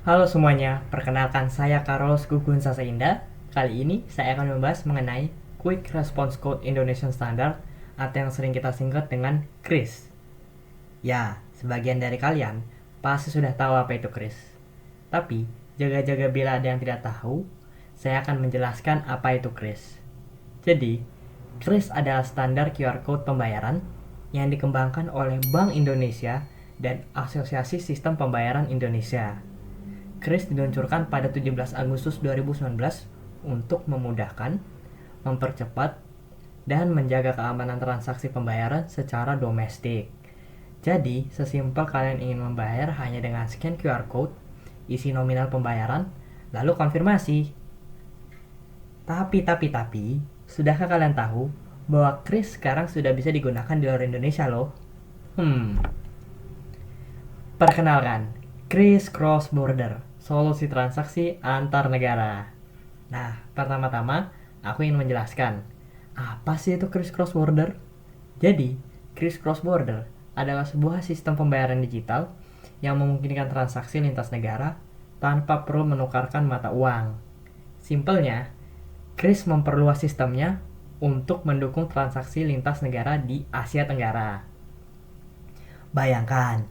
Halo semuanya, perkenalkan saya Carlos Gugun Sasainda. Kali ini saya akan membahas mengenai Quick Response Code Indonesian Standard atau yang sering kita singkat dengan KRIS. Ya, sebagian dari kalian pasti sudah tahu apa itu KRIS. Tapi, jaga-jaga bila ada yang tidak tahu, saya akan menjelaskan apa itu KRIS. Jadi, KRIS adalah standar QR Code pembayaran yang dikembangkan oleh Bank Indonesia dan Asosiasi Sistem Pembayaran Indonesia. KRIS diluncurkan pada 17 Agustus 2019 untuk memudahkan, mempercepat, dan menjaga keamanan transaksi pembayaran secara domestik. Jadi, sesimpel kalian ingin membayar hanya dengan scan QR Code, isi nominal pembayaran, lalu konfirmasi. Tapi, sudahkah kalian tahu bahwa KRIS sekarang sudah bisa digunakan di luar Indonesia loh? Perkenalkan, KRIS Cross Border, solusi transaksi antar negara. Nah, pertama-tama aku ingin menjelaskan, apa sih itu KRIS Cross Border? Jadi, KRIS Cross Border adalah sebuah sistem pembayaran digital yang memungkinkan transaksi lintas negara tanpa perlu menukarkan mata uang. Simpelnya, KRIS memperluas sistemnya untuk mendukung transaksi lintas negara di Asia Tenggara. Bayangkan,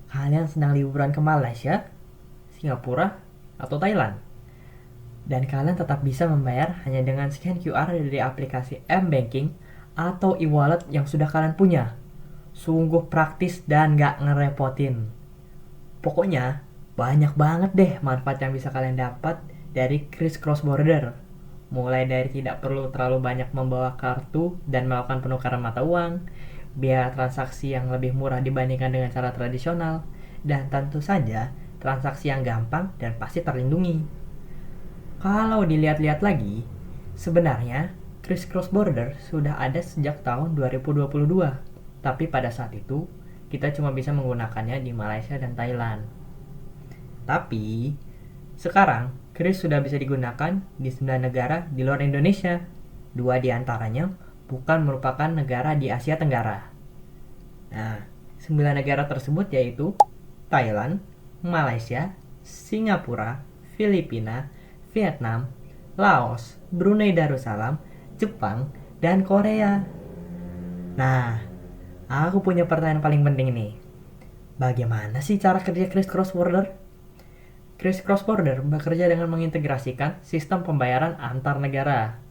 kalian sedang liburan ke Malaysia, Singapura, atau Thailand. Dan kalian tetap bisa membayar hanya dengan scan QR dari aplikasi M-Banking atau e-wallet yang sudah kalian punya. Sungguh praktis dan gak ngerepotin. Pokoknya, banyak banget deh manfaat yang bisa kalian dapat dari KRIS Cross Border. Mulai dari tidak perlu terlalu banyak membawa kartu dan melakukan penukaran mata uang, biaya transaksi yang lebih murah dibandingkan dengan cara tradisional, dan tentu saja transaksi yang gampang dan pasti terlindungi. Kalau dilihat-lihat lagi, sebenarnya KRIS Cross Border sudah ada sejak tahun 2022, tapi pada saat itu kita cuma bisa menggunakannya di Malaysia dan Thailand. Tapi, sekarang KRIS sudah bisa digunakan di 9 negara di luar Indonesia. 2 di antaranya bukan merupakan negara di Asia Tenggara. Nah, 9 negara tersebut yaitu Thailand, Malaysia, Singapura, Filipina, Vietnam, Laos, Brunei Darussalam, Jepang, dan Korea. Nah, aku punya pertanyaan paling penting nih. Bagaimana sih cara kerja KRIS Cross Border? KRIS Cross Border bekerja dengan mengintegrasikan sistem pembayaran antar negara.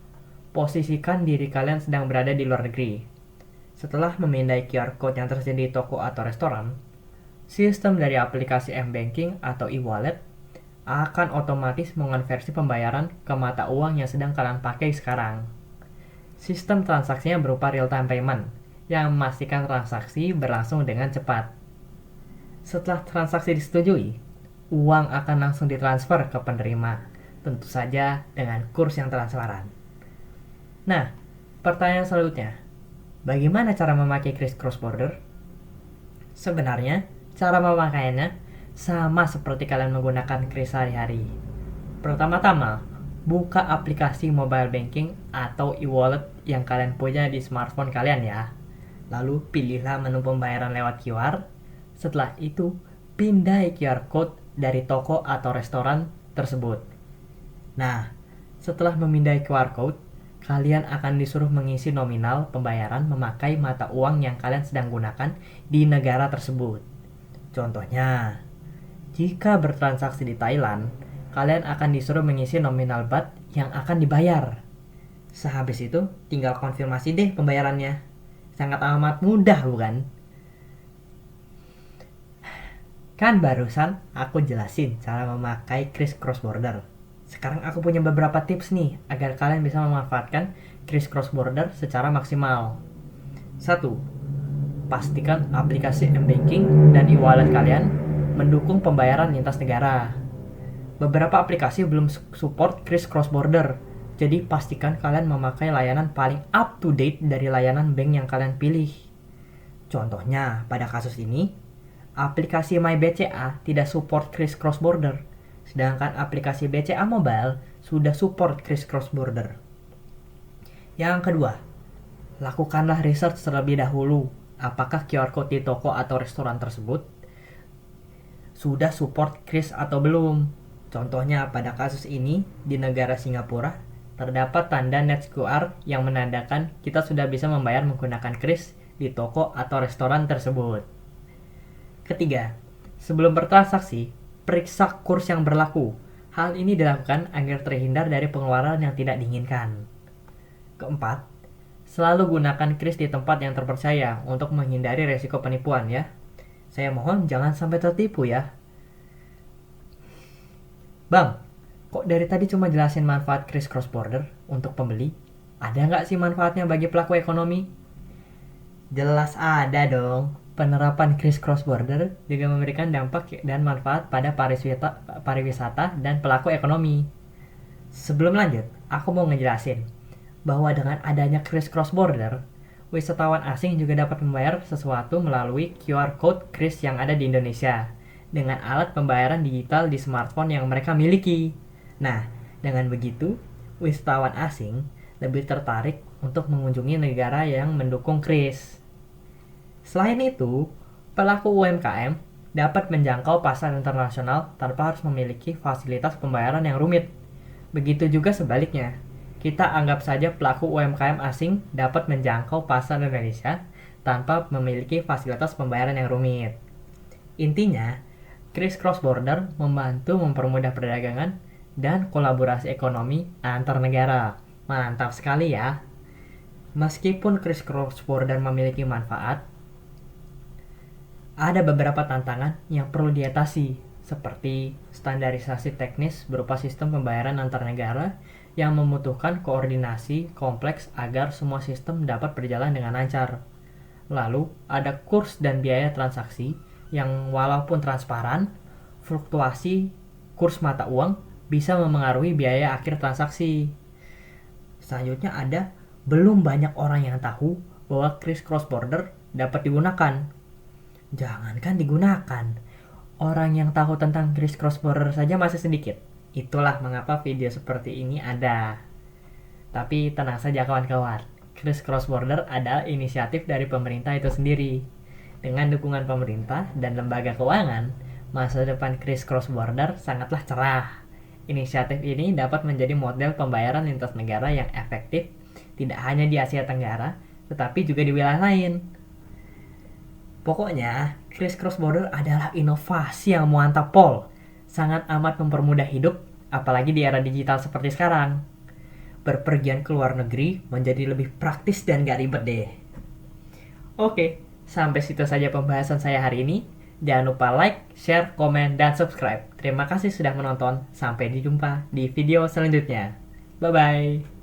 Posisikan diri kalian sedang berada di luar negeri. Setelah memindai QR Code yang tersedia di toko atau restoran, sistem dari aplikasi M-Banking atau e-wallet akan otomatis mengonversi pembayaran ke mata uang yang sedang kalian pakai sekarang. Sistem transaksinya berupa real-time payment yang memastikan transaksi berlangsung dengan cepat. Setelah transaksi disetujui, uang akan langsung ditransfer ke penerima, tentu saja dengan kurs yang transparan. Nah, pertanyaan selanjutnya, bagaimana cara memakai KRIS Cross Border? Sebenarnya, cara memakainya sama seperti kalian menggunakan KRIS sehari-hari. Pertama-tama, buka aplikasi mobile banking atau e-wallet yang kalian punya di smartphone kalian ya. Lalu pilihlah menu pembayaran lewat QR. Setelah itu, pindai QR Code dari toko atau restoran tersebut. Nah, setelah memindai QR Code, kalian akan disuruh mengisi nominal pembayaran memakai mata uang yang kalian sedang gunakan di negara tersebut. Contohnya, jika bertransaksi di Thailand, kalian akan disuruh mengisi nominal baht yang akan dibayar. Sehabis itu, tinggal konfirmasi deh pembayarannya. Sangat amat mudah, bukan? Kan barusan aku jelasin cara memakai KRIS Cross Border. Sekarang aku punya beberapa tips nih agar kalian bisa memanfaatkan KRIS Cross Border secara maksimal. 1. Pastikan aplikasi M-Banking dan e-wallet kalian mendukung pembayaran lintas negara. Beberapa aplikasi belum support KRIS Cross Border, jadi pastikan kalian memakai layanan paling up to date dari layanan bank yang kalian pilih. Contohnya, pada kasus ini, aplikasi MyBCA tidak support KRIS Cross Border, sedangkan aplikasi BCA Mobile sudah support KRIS Cross Border. Yang kedua, lakukanlah research terlebih dahulu apakah QR Code di toko atau restoran tersebut sudah support kris atau belum. Contohnya pada kasus ini di negara Singapura terdapat tanda Net QR yang menandakan kita sudah bisa membayar menggunakan kris di toko atau restoran tersebut. Ketiga, sebelum bertransaksi, periksa kurs yang berlaku. Hal ini dilakukan agar terhindar dari pengeluaran yang tidak diinginkan. Keempat, selalu gunakan kris di tempat yang terpercaya untuk menghindari resiko penipuan ya. Saya mohon jangan sampai tertipu ya. Bang, kok dari tadi cuma jelasin manfaat kris cross border untuk pembeli? Ada nggak sih manfaatnya bagi pelaku ekonomi? Jelas ada dong. Penerapan kris cross border juga memberikan dampak dan manfaat pada pariwisata dan pelaku ekonomi. Sebelum lanjut, aku mau ngejelasin bahwa dengan adanya kris cross border, wisatawan asing juga dapat membayar sesuatu melalui QR code kris yang ada di Indonesia dengan alat pembayaran digital di smartphone yang mereka miliki. Nah, dengan begitu, wisatawan asing lebih tertarik untuk mengunjungi negara yang mendukung kris. Selain itu, pelaku UMKM dapat menjangkau pasar internasional tanpa harus memiliki fasilitas pembayaran yang rumit. Begitu juga sebaliknya, kita anggap saja pelaku UMKM asing dapat menjangkau pasar Indonesia tanpa memiliki fasilitas pembayaran yang rumit. Intinya, kris cross border membantu mempermudah perdagangan dan kolaborasi ekonomi antar negara. Mantap sekali ya. Meskipun kris cross border memiliki manfaat, ada beberapa tantangan yang perlu diatasi, seperti standarisasi teknis berupa sistem pembayaran antar negara yang membutuhkan koordinasi kompleks agar semua sistem dapat berjalan dengan lancar. Lalu, ada kurs dan biaya transaksi yang walaupun transparan, fluktuasi kurs mata uang bisa memengaruhi biaya akhir transaksi. Selanjutnya ada belum banyak orang yang tahu bahwa kris cross border dapat digunakan. Jangankan digunakan, orang yang tahu tentang kris cross border saja masih sedikit. Itulah mengapa video seperti ini ada. Tapi tenang saja kawan-kawan, kris cross border adalah inisiatif dari pemerintah itu sendiri. Dengan dukungan pemerintah dan lembaga keuangan, masa depan kris cross border sangatlah cerah. Inisiatif ini dapat menjadi model pembayaran lintas negara yang efektif, tidak hanya di Asia Tenggara, tetapi juga di wilayah lain. Pokoknya, kris cross border adalah inovasi yang mantap pol. Sangat amat mempermudah hidup, apalagi di era digital seperti sekarang. Berpergian ke luar negeri menjadi lebih praktis dan gak ribet deh. Oke, sampai situ saja pembahasan saya hari ini. Jangan lupa like, share, komen, dan subscribe. Terima kasih sudah menonton. Sampai jumpa di video selanjutnya. Bye-bye.